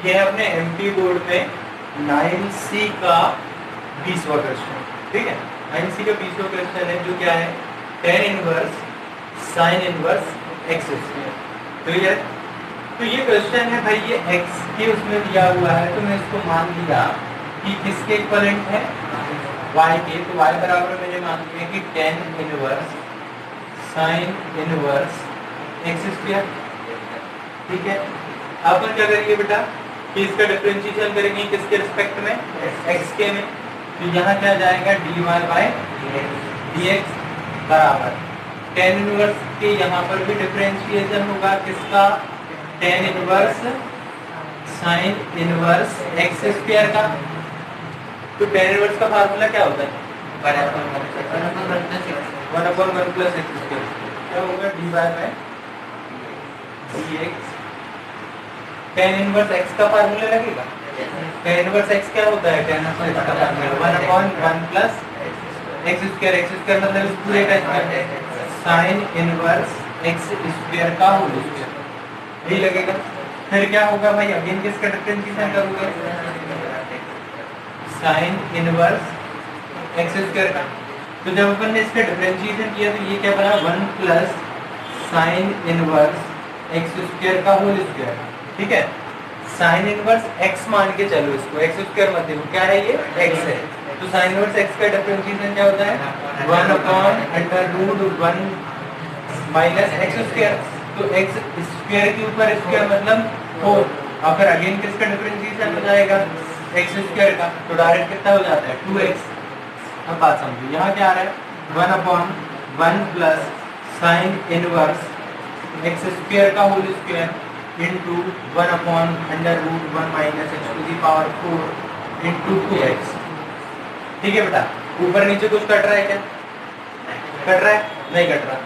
ये है अपने एमपी बोर्ड में 9C का 20वां क्वेश्चन। ठीक है, 9C का 20वां क्वेश्चन है जो क्या है, tan inverse sin inverse x square. Clear? तो ये क्वेश्चन है भाई, ये x के उसमें दिया हुआ है, तो मैं इसको मान लिया कि किसके इक्विवेलेंट है, y के। तो y बराबर मैंने मान लिया कि tan inverse sin inverse x square. ठीक है, अपन क्या करेंगे बेटा कि इसका डिफरेंशिएशन करेंगे किसके रिस्पेक्ट में, x के में। तो यहाँ क्या जाएगा, dy बाय dx बराबर tan इनवर्स के, यहाँ पर भी डिफरेंशिएशन होगा किसका, tan inverse sin inverse x square का। तो tan इनवर्स का फार्मूला क्या होता है, 1/1 प्लस x स्क्वायर। क्या होगा, dy by dx। tan inverse x का फार्मूला लगेगा, tan इनवर्स x क्या होता है, tan इनवर्स x का formula 1/1 plus x square. x square मतलब इस पूरे का square, sin inverse x square का होल स्क्वायर, यही लगेगा। फिर क्या होगा भाई, अगेन किसका डिफरेंशिएशन करोगे, sin इनवर्स x स्क्वायर का। तो जब अपन ने इसका डिफरेंशिएशन किया तो ये क्या बना, 1 plus sin inverse x square का होल स्क्वायर। ठीक है, sin इनवर्स x मान के चलो इसको, x स्क्वायर मत देखो, क्या है ये, x है। तो sin इनवर्स x का डिफरेंशिएशन क्या होता है, 1/√1 माइनस x स्क्वायर। तो x स्क्वायर के ऊपर स्क्वायर मतलब 4, और फिर अगेन किसका डिफरेंशिएशन हो जाएगा, x स्क्वायर का। तो डायरेक्ट कितना हो जाता है, 2x। अब बात समझो, यहाँ क्या आ रहा है, 1/1 plus sin inverse x square का whole square into 1/√1 minus x to the power 4 into 2x। ठीक है बेटा, ऊपर नीचे कुछ कट रहा है क्या, कट रहा है, नहीं कट रहा,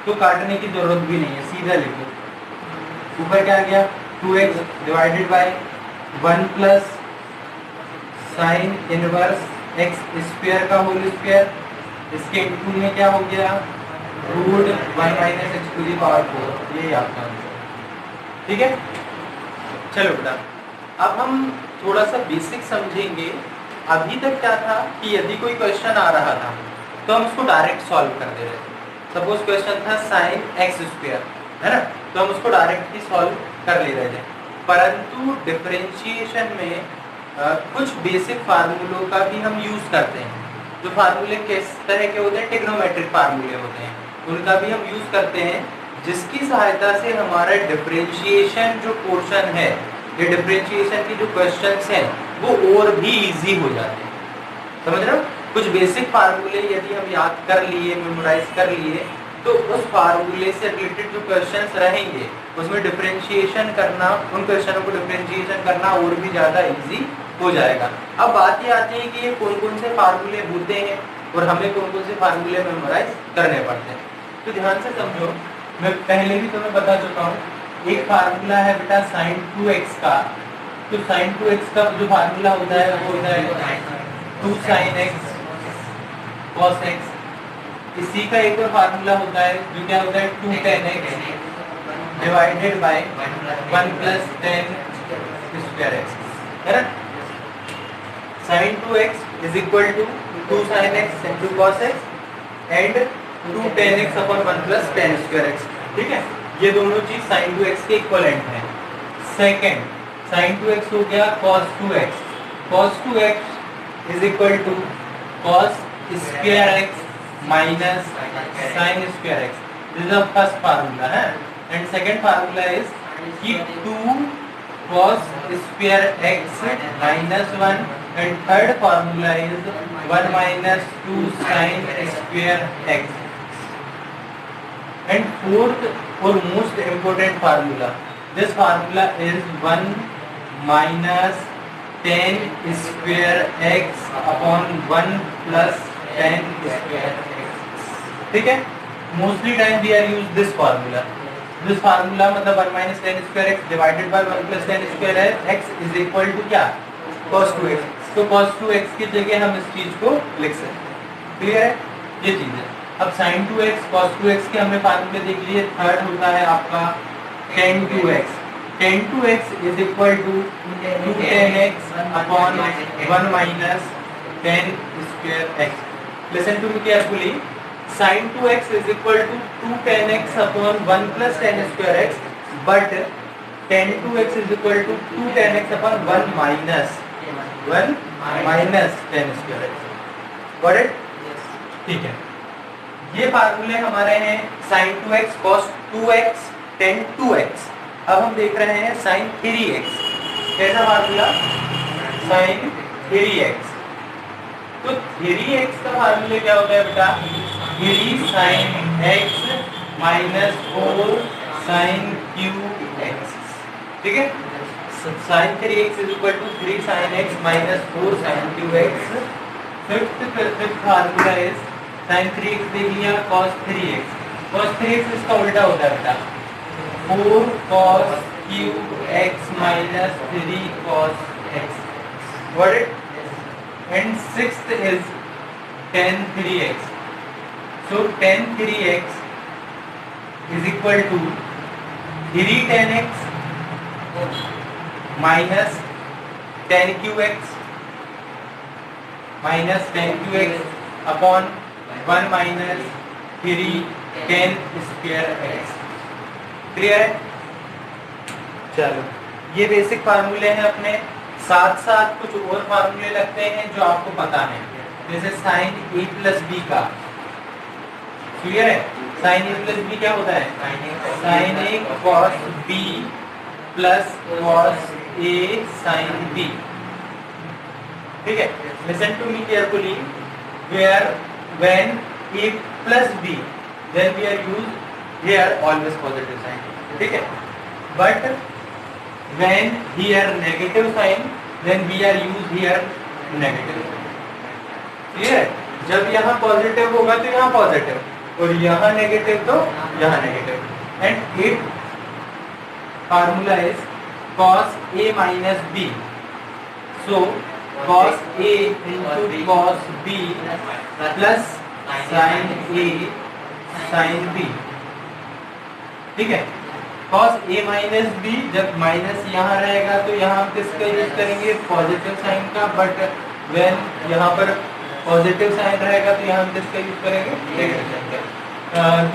तो काटने की जरूरत भी नहीं है, सीधा लिखो। ऊपर क्या आ गया, 2x divided by 1 plus sin inverse x square का होल स्क्वायर, इसके इंटू में क्या हो गया, √1 minus x to the power 4, ये आपका आंसर। ठीक है, चलो बेटा अब हम थोड़ा सा बेसिक समझेंगे। अभी तक क्या था कि यदि कोई क्वेश्चन आ रहा था तो हम उसको डायरेक्ट सॉल्व कर दे रहे थे। सपोज क्वेश्चन था sin x स्क्वायर, है ना, तो हम उसको डायरेक्ट ही सॉल्व कर ले रहे थे। परंतु डिफरेंशिएशन में कुछ बेसिक फार्मूलों का भी हम यूज करते हैं। जो फार्मूले किस तरह के होते हैं, ट्रिग्नोमेट्रिक फार्मूले होते हैं, उनका भी हम यूज करते हैं, जिसकी सहायता से हमारा डिफरेंशिएशन जो पोर्शन है, ये डिफरेंशिएशन की जो क्वेश्चंस हैं वो और भी इजी हो जाते हैं। समझ रहे हो, कुछ बेसिक फार्मूले यदि हम याद कर लिए, मेमोराइज कर लिए, तो उस फार्मूले से रिलेटेड जो क्वेश्चंस रहेंगे उसमें डिफरेंशिएशन करना, उन क्वेश्चनों को डिफरेंशिएशन करना और भी ज़्यादा इजी हो जाएगा। अब बात ये आती है कि ये कौन कौन से फार्मूले होते हैं और हमें कौन कौन से फार्मूले मेमोराइज करने पड़ते हैं। तो ध्यान से समझो, मैं पहले भी तुम्हें बता चुका हूँ, एक फार्मूला है बेटा sin 2x का। तो sin 2x का जो फार्मूला होता है वो होता है 2 sin x cos x। इसी का एक और फार्मूला होता है जो क्या होता है, 2 tan x divided by 1 plus tan square x, है ना। sin 2x is equal to 2 sin x into cos x and 2 tan x upon 1 plus tan square x। ठीक है, ये दोनों चीज sin 2x के इक्विवेलेंट है। सेकंड, sin 2x हो गया cos 2x। cos 2x is equal to cos square x minus sin square x। This is the first formula है। एंड सेकंड फार्मूला इज कि 2 cos square x minus 1 and third formula is 1 minus 2 sin square x। And fourth or most important formula, this formula is 1 minus tan square x upon 1 plus tan square x। ठीक है, mostly time we are use this formula। this formula मतलब 1 minus tan square x divided by 1 plus tan square x is equal to क्या, cos 2x। तो cos 2x की जगह हम इस चीज को लिख सकते हैं। क्लियर है, ये चीज है। अब sin 2x cos 2x के हमने फार्मूले देख लिए। थर्ड होता है आपका tan 2x। tan 2x is equal to 2 tan x upon 1 minus tan square x. Listen to me carefully. Sin 2x is equal to 2 tan x upon 1 plus tan square x, but tan 2x is equal to 2 tan x upon 1 minus tan square x. Got it? ठीक है, ये फार्मूले हमारे हैं sin 2x cos 2x tan 2x. अब हम देख रहे हैं sin 3x. कैसा फार्मूला? sin 3x. तो 3x का फार्मूला क्या होता है बेटा? 3 sin x minus 4 sin qx. ठीक है, sin 3x is equal to 3 sin x minus 4 sin qx. Fifth formula is sin 3x देख लिया, cos 3x. cos 3x इसका उल्टा होता है बेटा, 4 cos qx minus 3 cos x. Got it? And sixth is tan 3x. So tan 3x is equal to 3 tan x minus tan qx upon 1 minus 3 tan square x. Clear है? चलो, ये basic फार्मूले हैं अपने. साथ साथ कुछ और फार्मूले लगते हैं जो आपको पता है, जैसे sin a प्लस b का. क्लियर है? sin a प्लस b क्या होता है? sin a cos b plus cos a sin b. ठीक है, listen to me carefully. when a plus b, then we are use here always positive sign. ठीक है, but when here negative sign, then we are use here negative. Clear है? जब यहाँ positive होगा तो यहाँ पॉजिटिव, और यहाँ नेगेटिव तो यहाँ negative. And it formula is cos a minus b. So cos a into cos b plus sin a sin b. ठीक है, cos a माइनस b, जब माइनस यहाँ रहेगा तो यहाँ किसका यूज करेंगे? पॉजिटिव साइन का. बट व्हेन यहाँ पर पॉजिटिव साइन रहेगा तो यहाँ किसका यूज करेंगे? नेगेटिव साइन का.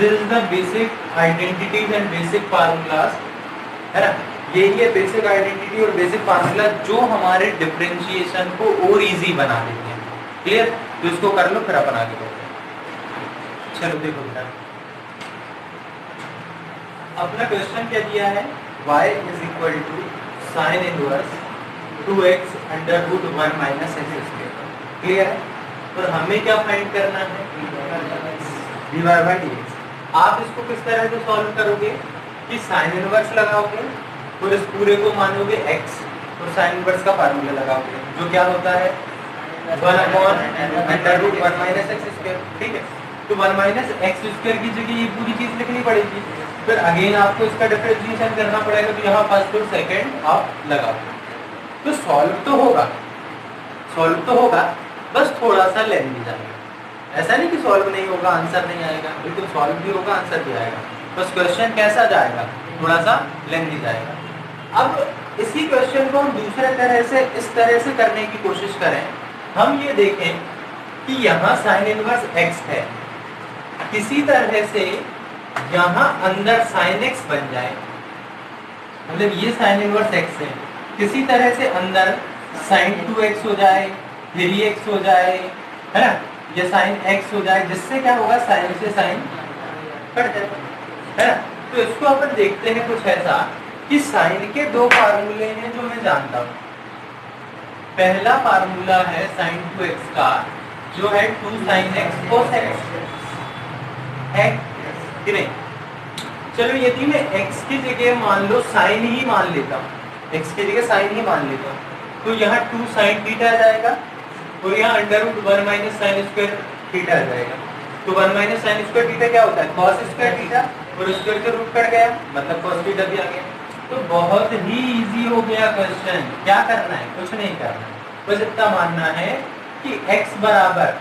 This is the basic identities and basic formulas, है ना. यही है बेसिक आइडेंटिटी और बेसिक फार्मूला जो हमारे डिफरेंशिएशन को और इजी बना देते हैं. क्लियर? तो इसको कर लो, फिर अपन आगे बढ़ते हैं. चलो देखो बेटा, अपना क्वेश्चन क्या दिया है? y is equal to sine inverse 2x under root 1 minus x square. Clear है? और हमें क्या फाइंड करना है? dy by dx. आप इसको किस तरह से सॉल्व करोगे कि साइन इनवर्स लगाओगे और इस पूरे को मानोगे x और साइन इनवर्स का फार्मूला लगाओगे, जो क्या होता है? 1 upon under root 1 minus x square. ठीक है, तो 1 माइनस x स्क्वायर की जगह ये पूरी चीज लिखनी पड़ेगी. फिर अगेन आपको इसका डिफरेंशिएशन करना पड़ेगा, तो यहाँ फर्स्ट और सेकंड आप लगाओ. तो सॉल्व तो होगा, बस थोड़ा सा लेंथी जाएगा. ऐसा नहीं कि सॉल्व नहीं होगा, आंसर नहीं आएगा. बिल्कुल सॉल्व भी होगा, आंसर भी आएगा. बस क्वेश्चन कैसा जाएगा? थोड़ा सा लेंथी जाएगा. अब इसी क्वेश्चन को हम दूसरे तरह से, इस तरह से करने की कोशिश करें. हम ये देखें कि यहाँ साइन इनवर्स x है, किसी तरह से यहाँ अंदर sin x बन जाए. मतलब ये साइन इनवर्स x है, किसी तरह से अंदर sin 2x हो जाए, 3x हो जाए, है ना, या sin x हो जाए, जिससे क्या होगा? sin से sin कट जाए, है ना. तो इसको अपन देखते हैं कुछ ऐसा कि sin के दो फार्मूले हैं जो मैं जानता हूँ. पहला फार्मूला है sin 2x का, जो है 2 sin x cos x है कि नहीं. चलो यदि मैं x की जगह मान लो sin ही मान लेता हूँ, x की जगह sin ही मान लेता हूँ, तो यहाँ 2 sin थीटा आ जाएगा और यहाँ under root 1 minus sine square theta आ जाएगा. तो 1 माइनस साइन स्क्वायर थीटा क्या होता है? cos स्क्वायर थीटा, और स्क्वायर से रूट कट गया, मतलब cos थीटा भी आ गया. तो बहुत ही इजी हो गया क्वेश्चन. क्या करना है? कुछ नहीं करना है, बस इतना मानना है कि x बराबर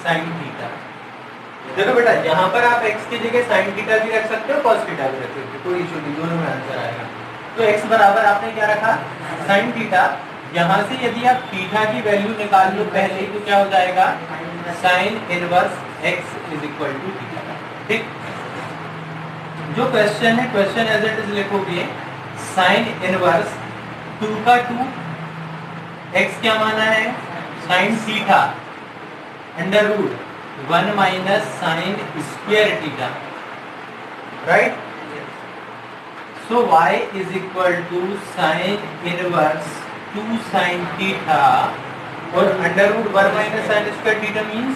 साइन थीटा. देखो बेटा, यहाँ पर आप x की जगह साइन थीटा भी रख सकते हो, cos थीटा भी रख सकते हो, कोई इशू नहीं, दोनों में आंसर आएगा. तो x बराबर आपने क्या रखा, साइन थीटा। यहाँ से यदि आप थीटा की वैल्यू निकाल लो पहले, तो क्या हो जाएगा, sine inverse x is equal to theta. ठीक, जो क्वेश्चन है, क्वेश्चन एज इट इज लिखोगे, साइन इनवर्स 2 का 2, x क्या माना है, sine theta, under root 1 minus sine square theta, right. So y is equal to sine inverse 2 sine theta और under root 1 minus sine square theta means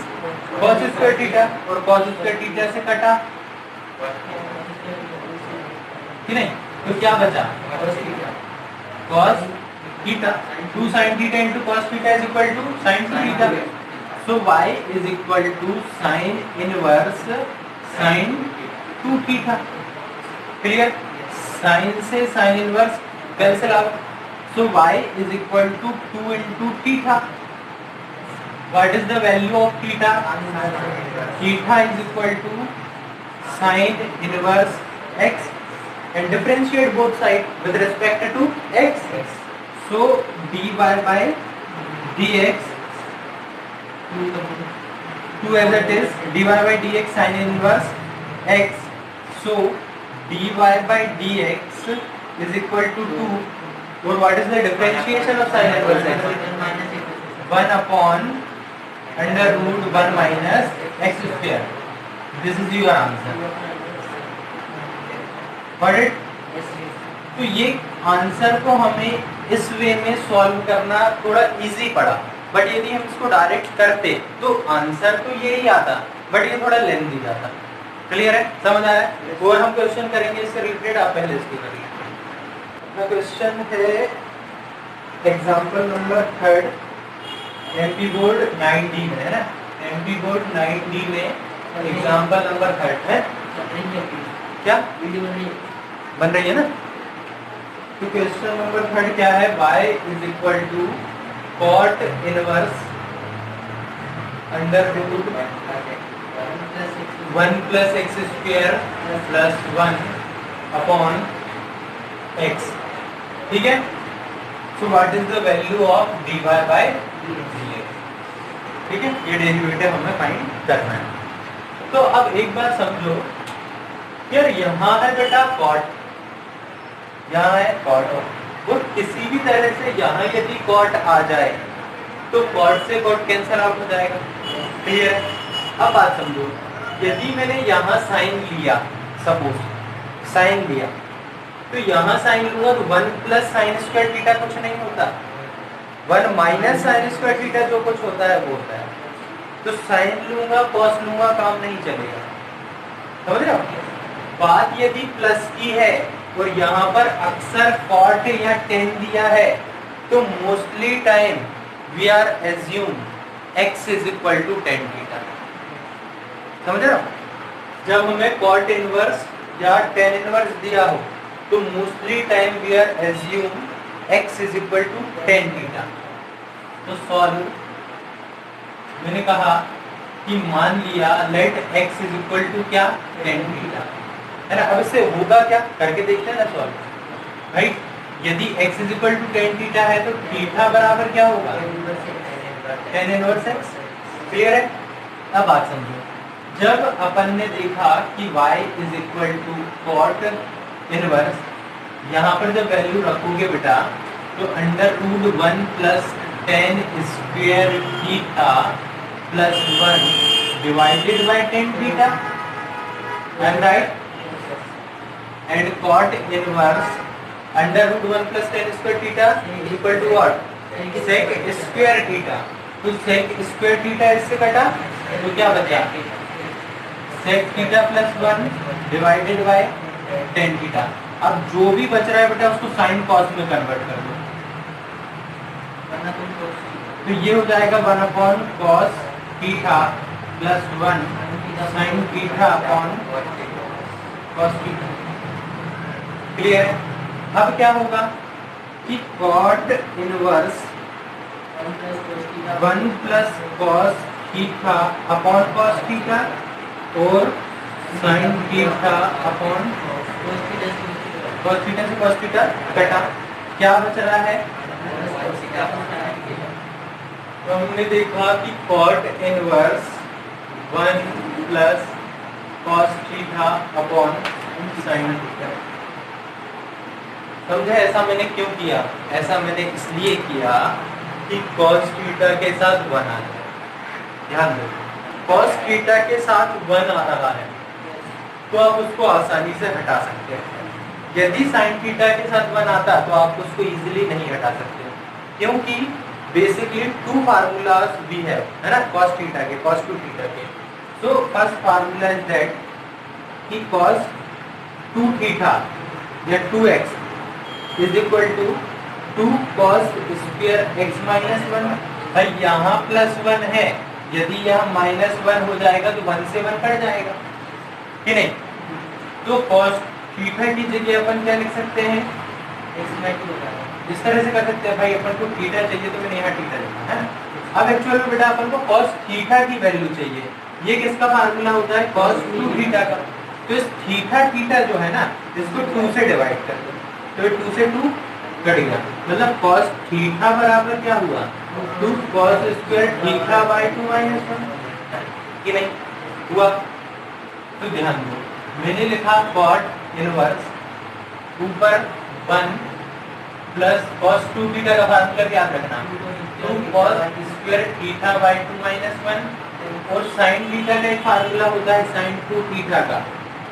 cos square theta, और cos square theta से कटा कि नहीं, तो क्या बचा, cos theta. 2 sine theta into cos theta is equal to sine 2 theta. So y is equal to sine inverse sine 2 theta. Clear, sine से sine inverse cancel out, so y is equal to 2 into theta. What is the value of theta, theta is equal to sine inverse x and differentiate both sides with respect to x. So dy by dx, 2 as it is, dy by dx sin inverse x. So dy by dx is equal to 2. Or what is the differentiation of sin inverse x? 1 upon under root 1 minus x square. This is your answer. Got it? तो ये answer को हमें इस वे में solve करना थोड़ा easy पड़ा, but यदि हम इसको डायरेक्ट करते तो आंसर तो यही आता, बट ये थोड़ा लेंथी जाता। क्लियर है, समझ आया? और हम क्वेश्चन करेंगे इससे रिलेटेड, आप पहले इसको करिए। क्वेश्चन है example number 3 MP board 9D में, है ना, एमपी बोर्ड 9D में एग्जाम्पल नंबर 3 है। क्या बन रही है ना? तो क्वेश्चन नंबर 3 क्या है, y is equal to cot inverse under root 1 plus x square plus 1 upon x। ठीक है, so what is the value of dy by dx। ठीक है, ये डेरिवेटिव हमें फाइंड करना है। तो अब एक बार समझो यार, यहाँ है बेटा कॉट, यहाँ है कॉट, और किसी भी तरह से यहाँ यदि कॉट आ जाए तो कॉट से कॉट कैंसिल आउट हो जाएगा। क्लियर है? अब बात समझो, यदि मैंने यहाँ साइन लिया, सपोज साइन लिया, तो यहाँ साइन लूंगा तो 1 प्लस साइन स्क्वायर थीटा कुछ नहीं होता, 1 माइनस साइन स्क्वायर थीटा जो कुछ होता है वो होता है। तो साइन लूंगा कॉस लूंगा काम नहीं चलेगा, समझ रहे हो? बात यदि प्लस की है और यहाँ पर अक्सर कॉट या टेन दिया है, तो mostly time we are assume x is equal to tan theta. समझ रहे हो? जब हमें कॉट इनवर्स या टेन इनवर्स दिया हो तो mostly time we are assume x is equal to tan theta. तो सॉल्व, मैंने कहा कि मान लिया let x is equal to क्या, टेन थीटा, है ना। अब इससे होगा क्या, करके देखते हैं ना सॉल्व, राइट। यदि x is equal to tan theta है तो थीटा बराबर क्या होगा, टेन इनवर्स x। क्लियर है? अब बात समझो, जब अपन ने देखा कि y is equal to cot inverse, यहाँ पर जब वैल्यू रखोगे बेटा तो under root 1 plus tan square theta plus 1 divided by tan theta, and right, and cot inverse under root 1 plus tan square theta is equal to what, sec square theta। तो sec square theta इससे कटा तो क्या बचा, sec theta plus 1 divided by tan theta। अब जो भी बच रहा है बेटा उसको sin cos में कन्वर्ट कर दो, तो ये हो जाएगा 1 upon cos theta plus 1 sin theta upon cos theta। Clear है? अब क्या होगा कि cot inverse 1 plus cos theta upon cos theta और sine theta upon cos theta से cos थीटा कटा, क्या बच रहा है? तो हमने देखा कि cot inverse 1 plus cos theta upon sin theta. समझे ऐसा मैंने क्यों किया? ऐसा मैंने इसलिए किया कि cos थीटा के साथ 1 आ रहा है। ध्यान दो, cos थीटा के साथ 1 आ रहा है तो आप उसको आसानी से हटा सकते हैं। यदि sin थीटा के साथ 1 आता तो आप उसको इजीली नहीं हटा सकते, क्योंकि बेसिकली 2 फार्मूलाज वी हैव, है ना, cos थीटा के, cos 2 थीटा के। So first formula is that कि cos 2 थीटा या 2x is equal to 2 cos square x minus 1। भाई यहाँ प्लस 1 है, यदि यहाँ माइनस 1 हो जाएगा तो 1 से 1 कट जाएगा कि नहीं? तो cos थीटा की जगह अपन क्या लिख सकते हैं? इस तरह से कर सकते हैं, भाई अपन को थीटा चाहिए तो मैंने यहाँ थीटा लिखा है। अब एक्चुअल में बेटा अपन को cos थीटा की वैल्यू चाहिए। ये किसका फार्मूला होता है? cos 2 थीटा का। तो इस थीटा जो है ना, इसको 2 से डिवाइड कर दो, तो 2 से 2 कट गया, मतलब cos थीटा बराबर क्या हुआ? 2 cos square theta by 2 minus 1 कि नहीं हुआ? तो ध्यान दो, मैंने लिखा cot इनवर्स ऊपर 1 प्लस cos 2 थीटा का फार्मूला याद रखना, 2 cos square theta by 2 minus 1, और sin थीटा का एक फार्मूला होता है sin 2 थीटा का,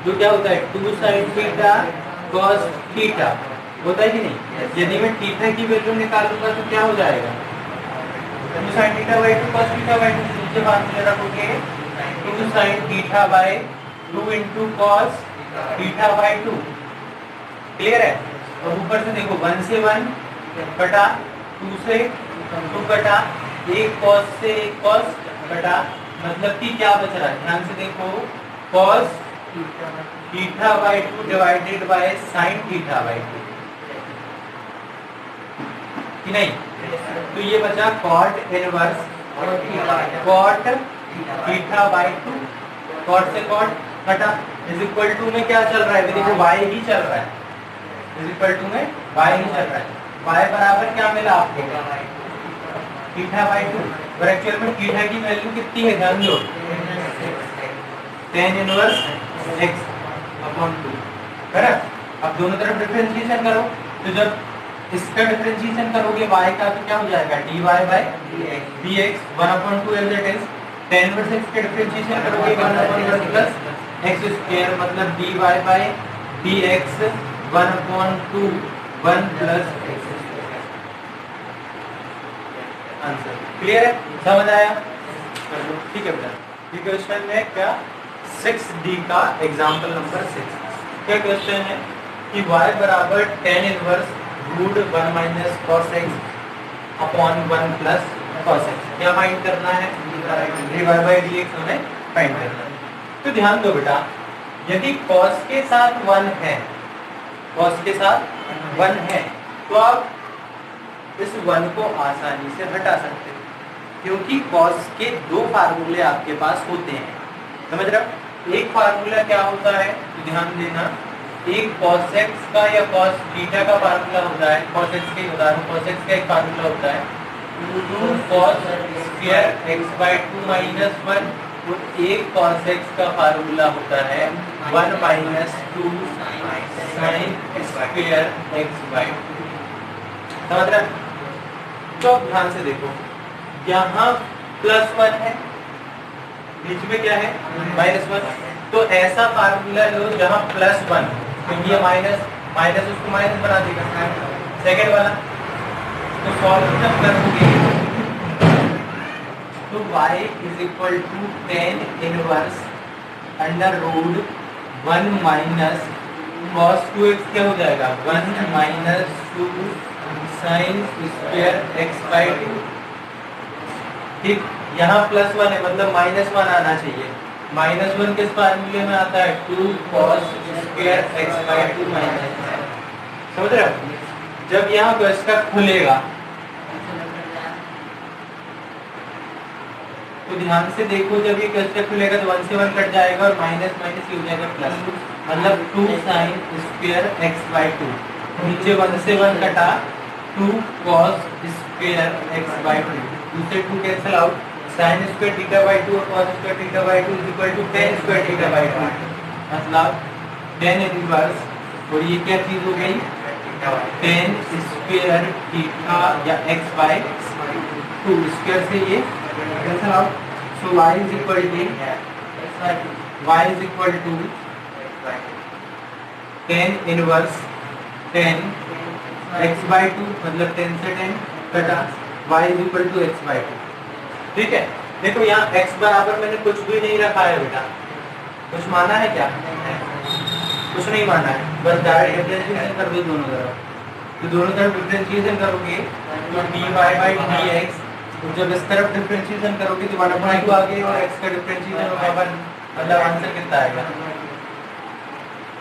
जो क्या होता है? 2 sin थीटा cos थीटा होता है कि नहीं? यदि मैं थीटा की वैल्यू निकालूंगा तो क्या हो जाएगा? 2 sin theta by 2 cos theta by 2, नीचे फार्मूला रखोगे 2 sin theta by 2 into cos theta by 2। Clear है? और ऊपर से देखो 1 से 1 कटा, 2 से 2 कटा, 1 cos से 1 cos कटा, मतलब कि क्या बच रहा है? ध्यान से देखो, cos theta by 2 divided by sin theta by 2 कि नहीं? तो ये बचा cot inverse cot theta by 2, cot से cot कटा, इज इक्वल टू में क्या चल रहा है? देखो y ही चल रहा है, इज इक्वल टू में y ही चल रहा है। y बराबर क्या मिला आपको? थीटा बाय 2, और एक्चुअल में थीटा की वैल्यू कितनी है? ध्यान दो, tan इनवर्स x अपॉन 2, है ना? अब दोनों तरफ डिफरेंशिएशन करो, तो जब इसका डिफरेंशिएशन करोगे y का तो क्या हो जाएगा? dy by dx 1/2 as it is. tan inverse x का डिफरेंशिएशन करोगे 1/1 प्लस x स्क्वायर, मतलब dy by dx 1/2 1 plus x square. Answer clear है? समझ आया? ठीक है बेटा, ये क्वेश्चन है क्या 6D का एग्जांपल नंबर 6। क्या क्वेश्चन है कि y बराबर tan inverse root 1 minus cos x upon 1 plus cos x, क्या फाइंड करना है? dy बाय dx हमें फाइंड करना है। तो ध्यान दो बेटा, यदि cos के साथ 1 है, cos के साथ 1 है, तो आप इस 1 को आसानी से हटा सकते हैं, क्योंकि cos के 2 फार्मूले आपके पास होते हैं। समझ रहे हो? एक फार्मूला क्या होता है, तो ध्यान देना, एक cos x का या cos थीटा का फार्मूला होता है, cos x के उदाहरण, cos x का एक फार्मूला होता है 2 cos square x by 2 minus 1, और एक cos x का फार्मूला होता है 1 minus 2 sin square x by 2। समझ रहे? तो ध्यान से देखो, यहाँ प्लस 1 है, बीच में क्या है? माइनस 1। तो ऐसा फार्मूला लो जहाँ प्लस 1, क्योंकि ये माइनस माइनस उसको माइनस बना देगा, सेकेंड वाला। तो सॉल्व जब करोगे तो y is equal to tan inverse under root 1 minus cos 2x क्या हो जाएगा? 1 minus 2 sin square x by 2। ठीक, यहाँ प्लस 1 है, मतलब माइनस 1 आना चाहिए। माइनस 1 किस फार्मूले में आता है? 2 cos square x by 2 minus 1। समझ रहे हो? जब यहाँ को इसका खुलेगा तो ध्यान से देखो, जब ये क्वेश्चन खुलेगा तो 1 से 1 कट जाएगा और माइनस माइनस ये हो जाएगा प्लस, मतलब 2 sin स्क्वायर x बाई 2, नीचे 1 से 1 कटा 2 cos स्क्वायर x बाई 2, दूसरे 2 cancel out, sin square theta by 2 और cos square theta by 2 is equal to tan square theta by 2, मतलब tan इनवर्स, और ये क्या चीज हो गई, tan स्क्वायर थीटा या x बाई 2 स्क्वायर से ये cancel out, so y is equal to tan inverse tan x by 2, मतलब tan से tan कटा y is equal to x by 2। ठीक है, देखो यहाँ x बराबर मैंने कुछ भी नहीं रखा है बेटा, कुछ माना है क्या, कुछ नहीं माना है, बस डायरेक्ट डिफरेंशिएशन कर दो दोनों तरफ, तो दोनों तरफ डिफरेंशिएशन करोगे तो dy बाई dx, जब इस तरफ डिफरेंशिएशन करोगे तो 1/2 आगे और x का डिफरेंशिएशन होगा 1, मतलब आंसर कितना आएगा।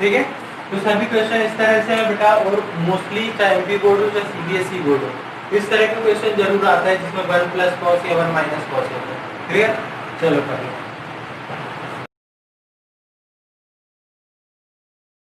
ठीक है, तो सभी क्वेश्चन इस तरह से है बेटा, और मोस्टली चाहे एमपी बोर्ड हो चाहे सीबीएसई बोर्ड हो, इस तरह का क्वेश्चन जरूर आता है जिसमें 1 प्लस कॉस या 1 माइनस कॉस होता है। क्लियर, चलो करिए।